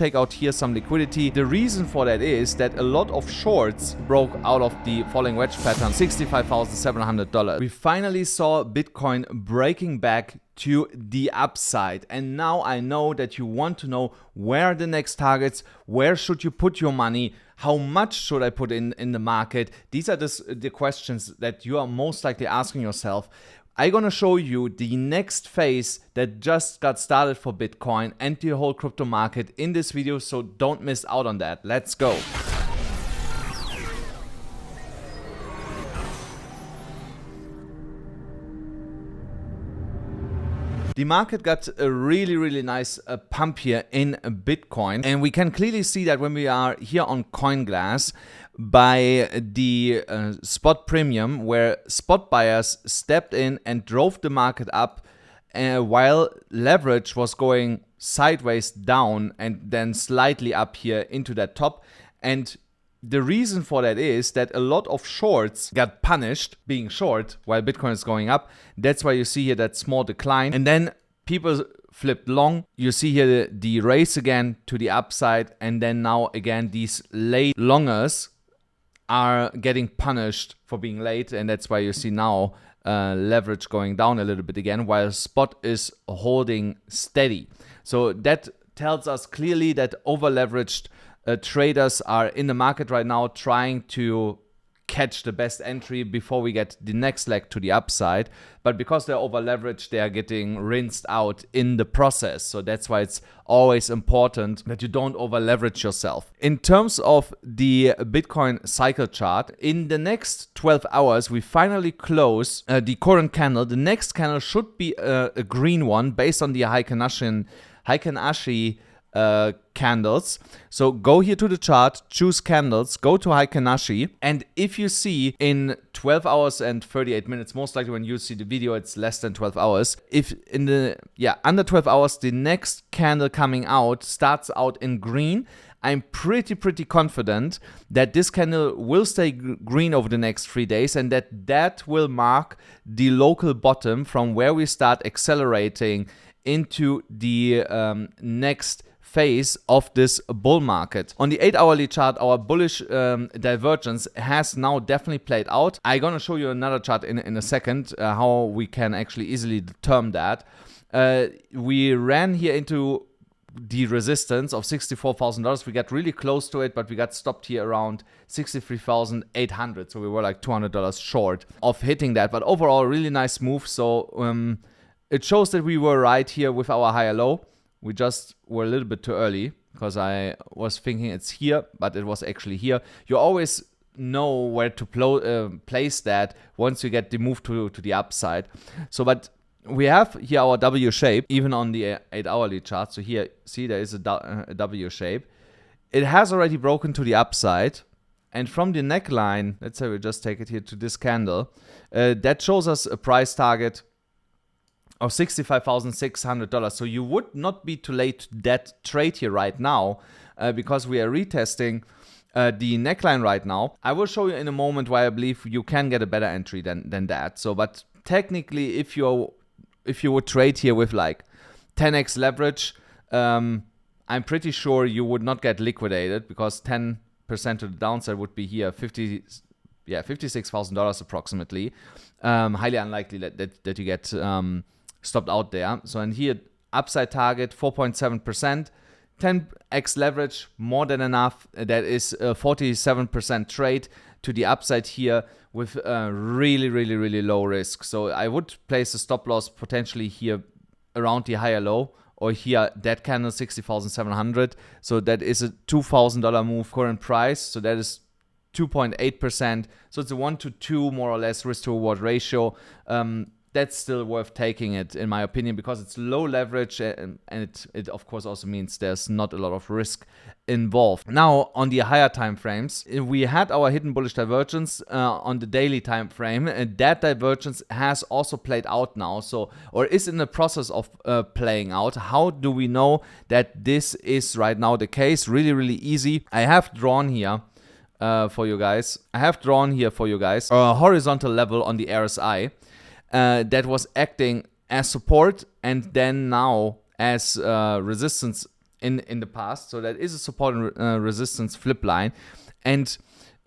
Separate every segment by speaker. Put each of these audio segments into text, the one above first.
Speaker 1: take out here some liquidity. The reason for that is that a lot of shorts broke out of the falling wedge pattern, $65,700. We finally saw Bitcoin breaking back to the upside, and now I know that you want to know where are the next targets, where should you put your money, how much should I put in the market. These are the questions that you are most likely asking yourself. I'm gonna show you the next phase that just got started for Bitcoin and the whole crypto market in this video, so don't miss out on that. Let's go. The market got a really nice pump here in Bitcoin, and we can clearly see that when we are here on CoinGlass by the spot premium, where spot buyers stepped in and drove the market up while leverage was going sideways down and then slightly up here into that top. And the reason for that is that a lot of shorts got punished being short while Bitcoin is going up. That's why you see here that small decline. And then people flipped long. You see here the race again to the upside. And then now again, these late longers are getting punished for being late. And that's why you see now leverage going down a little bit again, while spot is holding steady. So that tells us clearly that over-leveraged traders are in the market right now trying to catch the best entry before we get the next leg to the upside. But because they're over leveraged, they are getting rinsed out in the process. So that's why it's always important that you don't over leverage yourself. In terms of the Bitcoin cycle chart, in the next 12 hours, we finally close the current candle. The next candle should be a green one based on the Heikin Ashi candles. So go here to the chart, choose candles, go to Heikin Ashi, and if you see in 12 hours and 38 minutes, most likely when you see the video it's less than 12 hours, if in the under 12 hours the next candle coming out starts out in green, I'm pretty confident that this candle will stay green over the next 3 days, and that will mark the local bottom from where we start accelerating into the next phase of this bull market. On the 8-hourly chart, our bullish divergence has now definitely played out. I'm gonna show you another chart in a second, how we can actually easily determine that. We ran here into the resistance of $64,000. We got really close to it, but we got stopped here around $63,800. So we were like $200 short of hitting that. But overall, really nice move. So it shows that we were right here with our higher low. We just were a little bit too early because I was thinking it's here, but it was actually here. You always know where to place that once you get the move to the upside. So, but we have here our W shape, even on the 8-hourly chart. So here, see, there is a W shape. It has already broken to the upside. And from the neckline, let's say we just take it here to this candle, that shows us a price target of $65,600. So you would not be too late to that trade here right now because we are retesting the neckline right now. I will show you in a moment why I believe you can get a better entry than that. So, but technically, if you would trade here with like 10x leverage, I'm pretty sure you would not get liquidated because 10% to the downside would be here $56,000 approximately. Highly unlikely that you get stopped out there. So in here, upside target 4.7%, 10x leverage, more than enough. That is a 47% trade to the upside here with really low risk. So I would place a stop loss potentially here around the higher low, or here that candle 60,700. So that is a $2,000 move current price. So that is 2.8%. So it's a 1 to 2 more or less risk to reward ratio. That's still worth taking it, in my opinion, because it's low leverage and it of course also means there's not a lot of risk involved. Now on the higher time frames, we had our hidden bullish divergence on the daily time frame, and that divergence has also played out now, so or is in the process of playing out. How do we know that this is right now the case? Really easy. I have drawn here for you guys. A horizontal level on the RSI. That was acting as support and then now as resistance in the past. So that is a support and resistance flip line. And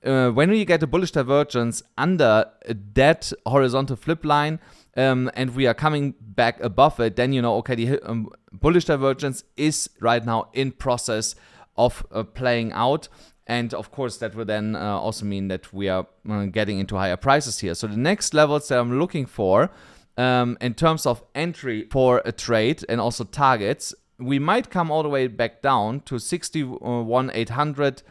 Speaker 1: when we get a bullish divergence under that horizontal flip line, and we are coming back above it, then okay, the bullish divergence is right now in process of playing out. And of course, that will then also mean that we are getting into higher prices here. So the next levels that I'm looking for in terms of entry for a trade and also targets, we might come all the way back down to 61,800,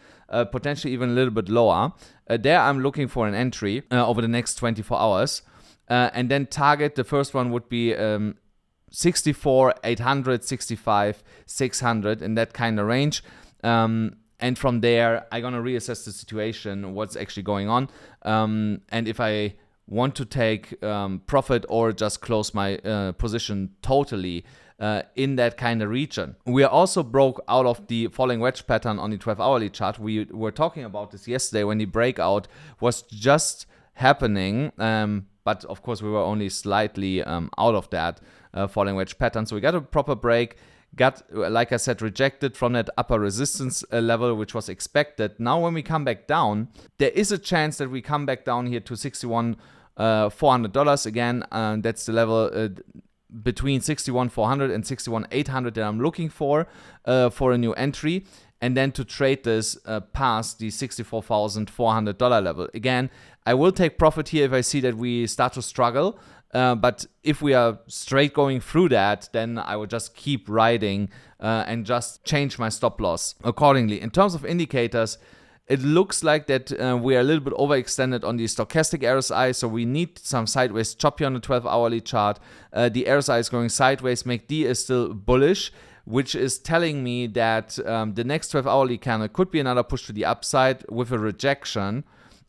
Speaker 1: potentially even a little bit lower. There I'm looking for an entry over the next 24 hours. And then target, the first one would be 64,800, 65,600 in that kind of range. And from there, I'm going to reassess the situation, what's actually going on. And if I want to take profit or just close my position totally in that kind of region. We are also broke out of the falling wedge pattern on the 12-hourly chart. We were talking about this yesterday when the breakout was just happening. But of course, we were only slightly out of that falling wedge pattern. So we got a proper break. Got, like I said, rejected from that upper resistance level, which was expected. Now, when we come back down, there is a chance that we come back down here to $61,400 again. That's the level between $61,400 and $61,800 that I'm looking for a new entry. And then to trade this past the $64,400 level. Again, I will take profit here if I see that we start to struggle. But if we are straight going through that, then I will just keep riding and just change my stop loss accordingly. In terms of indicators, it looks like that we are a little bit overextended on the stochastic RSI, so we need some sideways choppy on the 12-hourly chart. The RSI is going sideways, MACD is still bullish, which is telling me that the next 12-hourly candle could be another push to the upside with a rejection.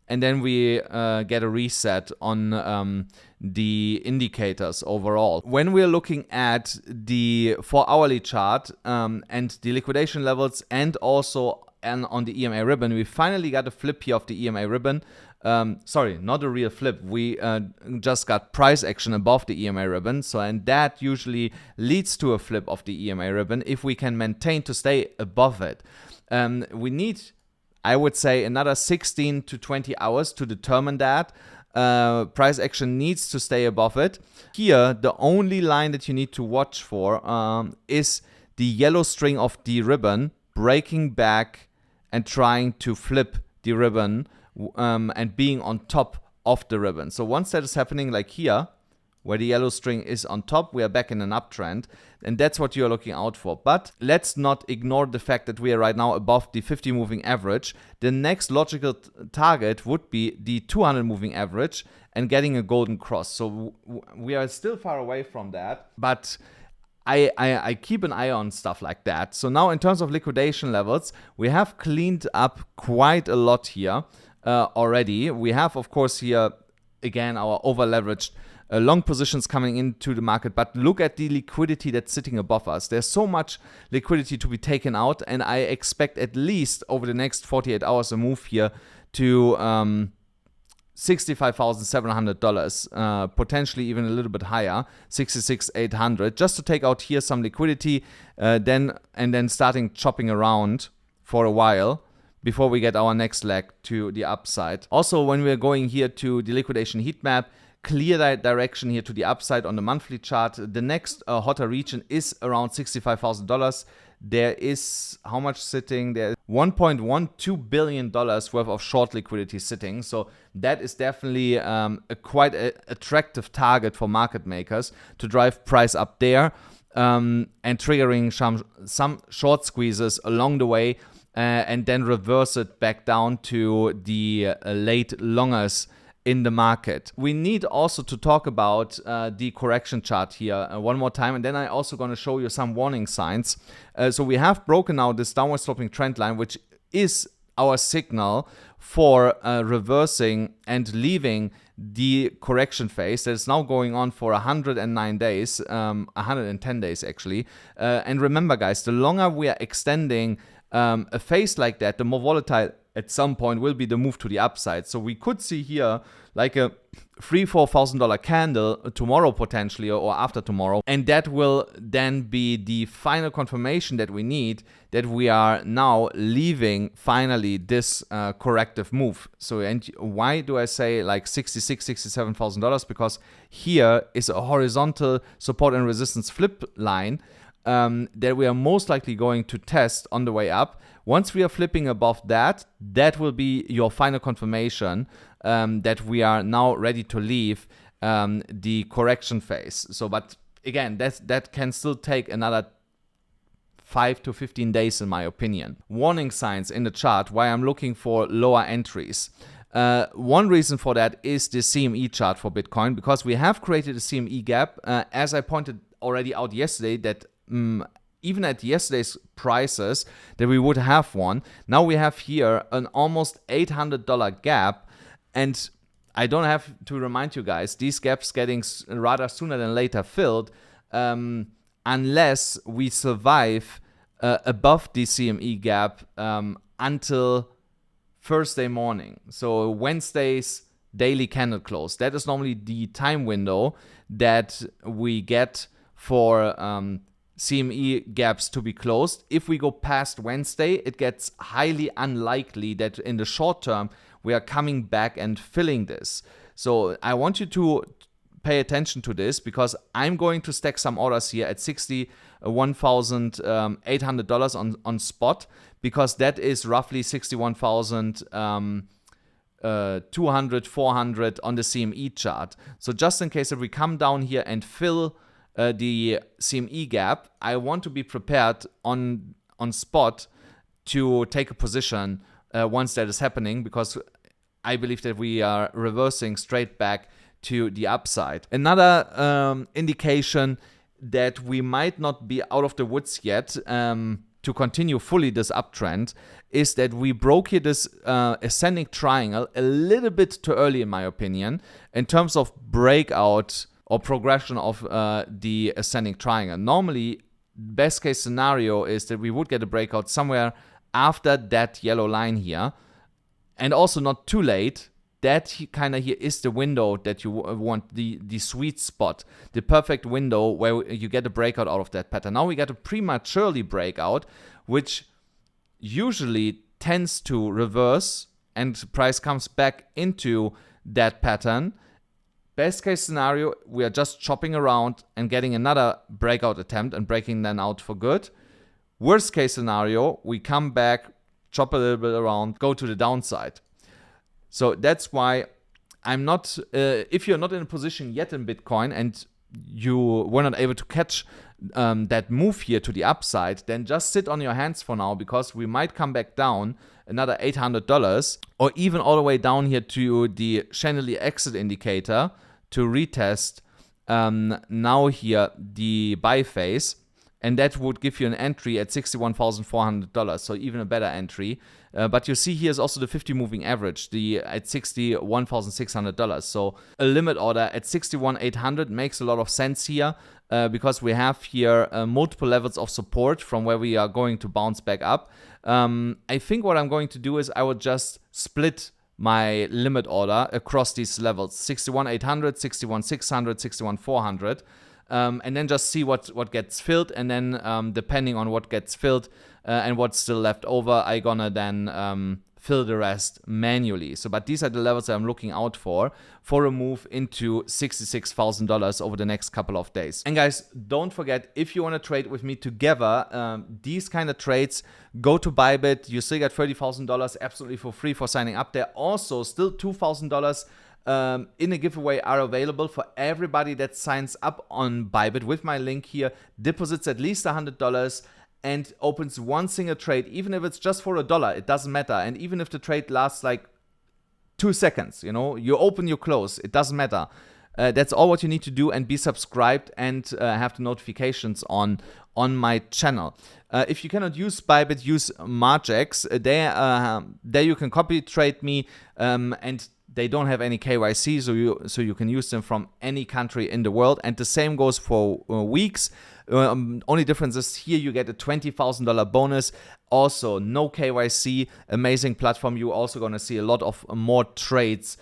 Speaker 1: And then we get a reset on the indicators overall. When we're looking at the 4-hourly chart and the liquidation levels and also on the EMA ribbon, we finally got a flip here of the EMA ribbon. Sorry, not a real flip. We just got price action above the EMA ribbon. So, and that usually leads to a flip of the EMA ribbon if we can maintain to stay above it. We need, I would say, another 16 to 20 hours to determine that. Price action needs to stay above it. Here, the only line that you need to watch for is the yellow string of the ribbon breaking back and trying to flip the ribbon and being on top of the ribbon. So once that is happening, like here, where the yellow string is on top, we are back in an uptrend, and that's what you're looking out for. But let's not ignore the fact that we are right now above the 50 moving average. The next logical target would be the 200 moving average and getting a golden cross. So we are still far away from that, but I keep an eye on stuff like that. So now in terms of liquidation levels, we have cleaned up quite a lot here already. We have, of course, here again our over leveraged long positions coming into the market, but look at the liquidity that's sitting above us. There's so much liquidity to be taken out, and I expect at least over the next 48 hours a move here to $65,700, potentially even a little bit higher, $66,800, just to take out here some liquidity, then starting chopping around for a while before we get our next leg to the upside. Also, when we're going here to the liquidation heat map, clear that direction here to the upside on the monthly chart. The next hotter region is around $65,000. There is how much sitting? There is $1.12 billion worth of short liquidity sitting. So that is definitely a quite attractive target for market makers to drive price up there and triggering some short squeezes along the way and then reverse it back down to the late longers in the market. We need also to talk about the correction chart here one more time, and then I'm also going to show you some warning signs. So we have broken now this downward sloping trend line, which is our signal for reversing and leaving the correction phase that is now going on for 109 days, 110 days actually. And remember guys, the longer we are extending a phase like that, the more volatile at some point will be the move to the upside. So we could see here like a $3,000-4,000 candle tomorrow potentially, or after tomorrow, and that will then be the final confirmation that we need that we are now leaving finally this corrective move. So, and why do I say like $66,000-67,000? Because here is a horizontal support and resistance flip line that we are most likely going to test on the way up. Once we are flipping above that, that will be your final confirmation that we are now ready to leave the correction phase. So, but again, that can still take another 5 to 15 days in my opinion. Warning signs in the chart why I'm looking for lower entries. One reason for that is the CME chart for Bitcoin, because we have created a CME gap, as I pointed already out yesterday, that even at yesterday's prices that we would have one. Now we have here an almost $800 gap, and I don't have to remind you guys, these gaps getting rather sooner than later filled, unless we survive above the CME gap until Thursday morning. So Wednesday's daily candle close. That is normally the time window that we get for CME gaps to be closed. If we go past Wednesday, it gets highly unlikely that in the short term we are coming back and filling this. So I want you to pay attention to this, because I'm going to stack some orders here at $61,800 on spot, because that is roughly 61,200, 400 on the CME chart. So just in case if we come down here and fill the CME gap, I want to be prepared on spot to take a position once that is happening, because I believe that we are reversing straight back to the upside. Another indication that we might not be out of the woods yet to continue fully this uptrend is that we broke here this ascending triangle a little bit too early, in my opinion, in terms of breakout or progression of the ascending triangle. Normally, best case scenario is that we would get a breakout somewhere after that yellow line here, and also not too late. That kind of here is the window that you want, the sweet spot, the perfect window where you get a breakout out of that pattern. Now we get a prematurely breakout, which usually tends to reverse and price comes back into that pattern. Best case scenario, we are just chopping around and getting another breakout attempt and breaking them out for good. Worst case scenario, we come back, chop a little bit around, go to the downside. So that's why I'm not, if you're not in a position yet in Bitcoin and you were not able to catch that move here to the upside, then just sit on your hands for now, because we might come back down another $800, or even all the way down here to the chandelier exit indicator to retest now here the buy phase. And that would give you an entry at $61,400, so even a better entry. But you see here is also the 50 moving average, at $61,600. So a limit order at $61,800 makes a lot of sense here, because we have here multiple levels of support from where we are going to bounce back up. I think what I'm going to do is I would just split my limit order across these levels, $61,800, $61,600, $61,400. And then just see what gets filled, and then depending on what gets filled and what's still left over, I gonna then fill the rest manually. So, but these are the levels that I'm looking out for a move into $66,000 over the next couple of days. And guys, don't forget, if you want to trade with me together, these kind of trades, go to BYBIT. You still get $30,000 absolutely for free for signing up. There also still $2,000 in a giveaway are available for everybody that signs up on BYBIT with my link here, deposits at least $100 and opens one single trade, even if it's just for $1, it doesn't matter. And even if the trade lasts like 2 seconds, you know, you open, you close, it doesn't matter. That's all what you need to do, and be subscribed and have the notifications on my channel. If you cannot use BYBIT, use Margex. There you can copy trade me, and they don't have any KYC, so you can use them from any country in the world. And the same goes for weeks. Only difference is here you get a $20,000 bonus. Also, no KYC, amazing platform. You're also going to see a lot of more trades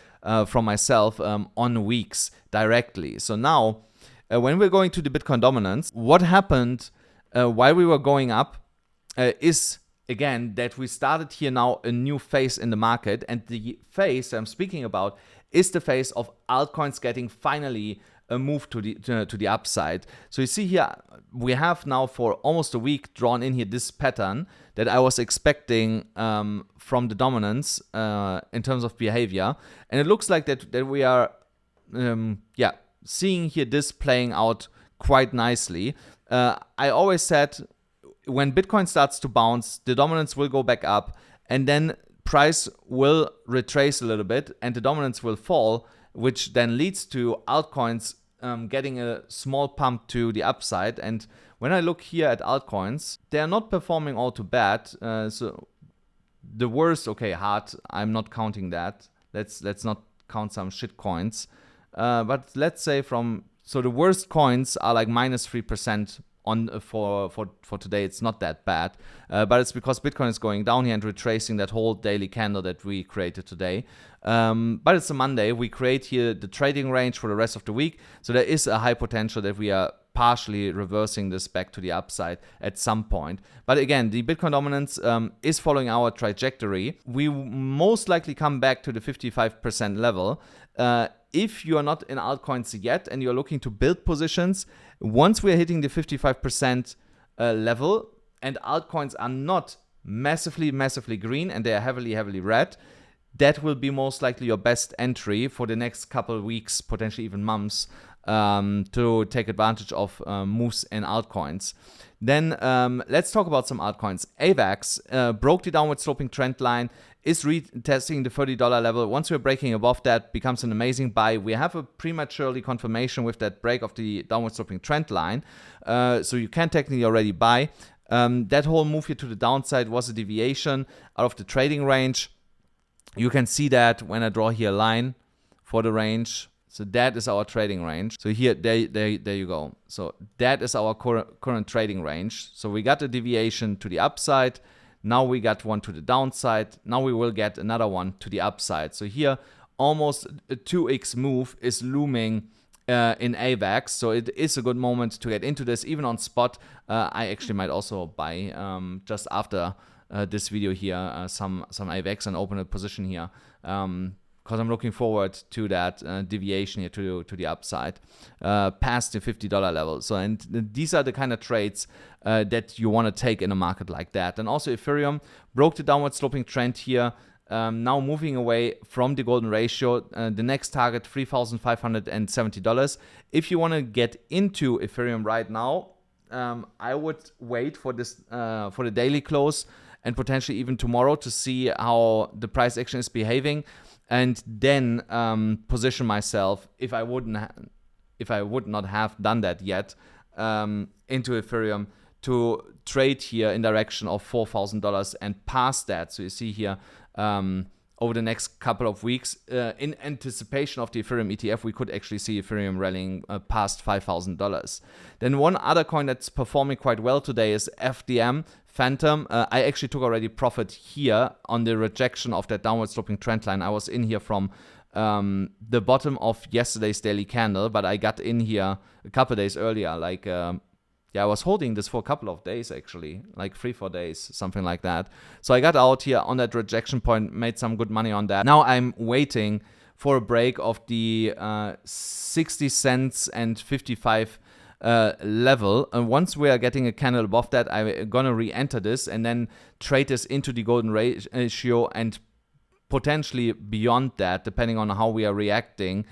Speaker 1: from myself on weeks directly. So now, when we're going to the Bitcoin dominance, what happened while we were going up is, again, that we started here now a new phase in the market. And the phase I'm speaking about is the phase of altcoins getting finally a move to the upside. So you see here, we have now for almost a week drawn in here this pattern that I was expecting from the dominance in terms of behavior. And it looks like that we are, seeing here this playing out quite nicely. I always said when Bitcoin starts to bounce, the dominance will go back up, and then price will retrace a little bit and the dominance will fall, which then leads to altcoins getting a small pump to the upside. And when I look here at altcoins, they are not performing all too bad. So the worst, okay, hard, I'm not counting that. Let's not count some shit coins. But let's say so the worst coins are like -3% on for today. It's not that bad, but it's because Bitcoin is going down here and retracing that whole daily candle that we created today. But it's a Monday. We create here the trading range for the rest of the week. So there is a high potential that we are partially reversing this back to the upside at some point. But again, the Bitcoin dominance is following our trajectory. We most likely come back to the 55% level. If you are not in altcoins yet and you're looking to build positions, once we're hitting the 55% level and altcoins are not massively green and they are heavily red, that will be most likely your best entry for the next couple of weeks, potentially even months, to take advantage of moves in altcoins. Then let's talk about some altcoins. AVAX broke the downward sloping trend line, is retesting the $30 level. Once we're breaking above that, becomes an amazing buy. We have a prematurely confirmation with that break of the downward sloping trend line, so you can technically already buy. That whole move here to the downside was a deviation out of the trading range. You can see that when I draw here a line for the range. So that is our trading range. So here, there you go. So that is our current trading range. So we got a deviation to the upside. Now we got one to the downside. Now we will get another one to the upside. So here, almost a 2x move is looming in AVAX. So it is a good moment to get into this, even on spot. I actually might also buy just after this video here some AVAX and open a position here. Because I'm looking forward to that deviation here to the upside, past the $50 level. So, and these are the kind of trades that you want to take in a market like that. And also Ethereum broke the downward sloping trend here, now moving away from the golden ratio. The next target, $3,570. If you want to get into Ethereum right now, I would wait for this for the daily close and potentially even tomorrow to see how the price action is behaving. And then position myself, if I would not have done that yet, into Ethereum to trade here in direction of $4,000 and past that. So you see here over the next couple of weeks, in anticipation of the Ethereum ETF, we could actually see Ethereum rallying past $5,000. Then one other coin that's performing quite well today is FDM. Phantom. I actually took already profit here on the rejection of that downward sloping trend line. I was in here from the bottom of yesterday's daily candle, but I got in here a couple days earlier. Like, I was holding this for a couple of days actually, like 3-4 days, something like that. So I got out here on that rejection point, made some good money on that. Now I'm waiting for a break of the 60 cents and 55 level, and once we are getting a candle above that, I'm gonna re-enter this and then trade this into the golden ratio and potentially beyond that, depending on how we are reacting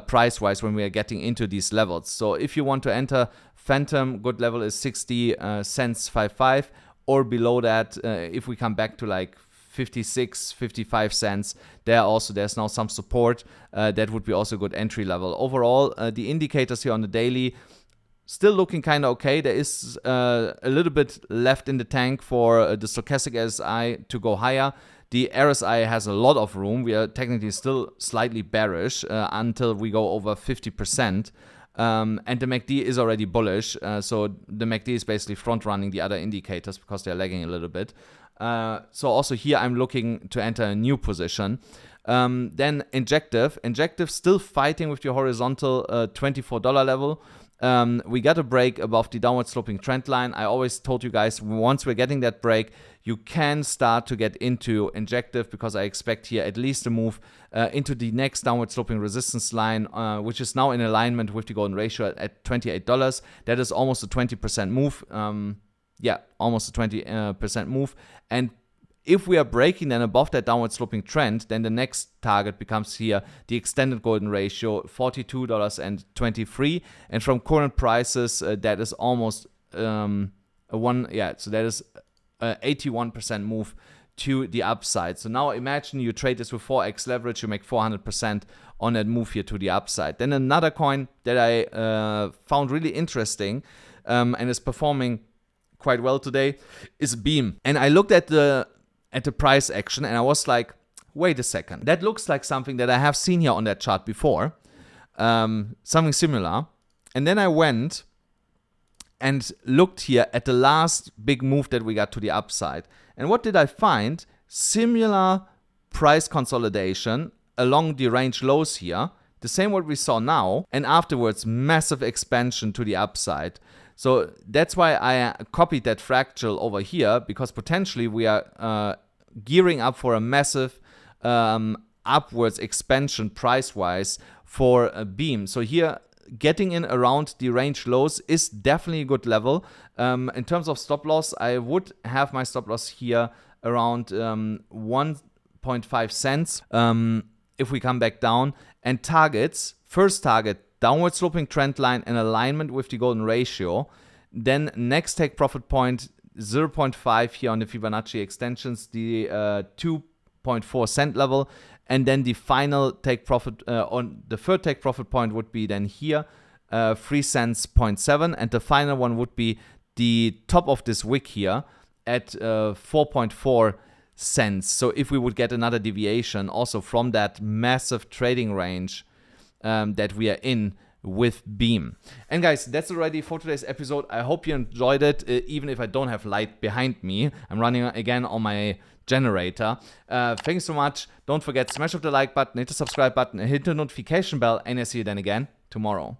Speaker 1: price wise when we are getting into these levels. So if you want to enter Phantom, good level is 60 cents 55, or below that, if we come back to like 56, 55 cents, there's now some support. That would be also a good entry level. Overall, the indicators here on the daily still looking kind of okay. There is a little bit left in the tank for the stochastic RSI to go higher. The RSI has a lot of room. We are technically still slightly bearish until we go over 50%. And the MACD is already bullish. So the MACD is basically front running the other indicators because they're lagging a little bit. So also here I'm looking to enter a new position. Then Injective still fighting with the horizontal $24 level. We got a break above the downward sloping trend line. I always told you guys, once we're getting that break, you can start to get into Injective, because I expect here at least a move into the next downward sloping resistance line, which is now in alignment with the golden ratio at $28. That is almost a 20% move. Yeah, almost a 20% move. And if we are breaking then above that downward sloping trend, then the next target becomes here the extended golden ratio, $42.23. And from current prices, that is almost so that is 81% move to the upside. So now imagine you trade this with 4x leverage, you make 400% on that move here to the upside. Then another coin that I found really interesting and is performing quite well today is Beam. And I looked at the price action and I was like, wait a second, that looks like something that I have seen here on that chart before, something similar. And then I went and looked here at the last big move that we got to the upside. And what did I find? Similar price consolidation along the range lows here, the same what we saw now, and afterwards massive expansion to the upside. So that's why I copied that fractal over here, because potentially we are gearing up for a massive upwards expansion price-wise for a Beam. So here, getting in around the range lows is definitely a good level. In terms of stop loss, I would have my stop loss here around 1.5 cents if we come back down. And targets, first target, downward sloping trend line in alignment with the golden ratio. Then next take profit point, 0.5 here on the Fibonacci extensions, the 2.4 cent level. And then the final take profit, on the third take profit point would be then here, 3 cents 0.7. And the final one would be the top of this wick here at 4.4 cents. So if we would get another deviation also from that massive trading range that we are in with Beam. And guys, that's already for today's episode. I hope you enjoyed it, even if I don't have light behind me. I'm running again on my generator. Thanks so much. Don't forget, smash up the like button, hit the subscribe button, and hit the notification bell, and I'll see you then again tomorrow.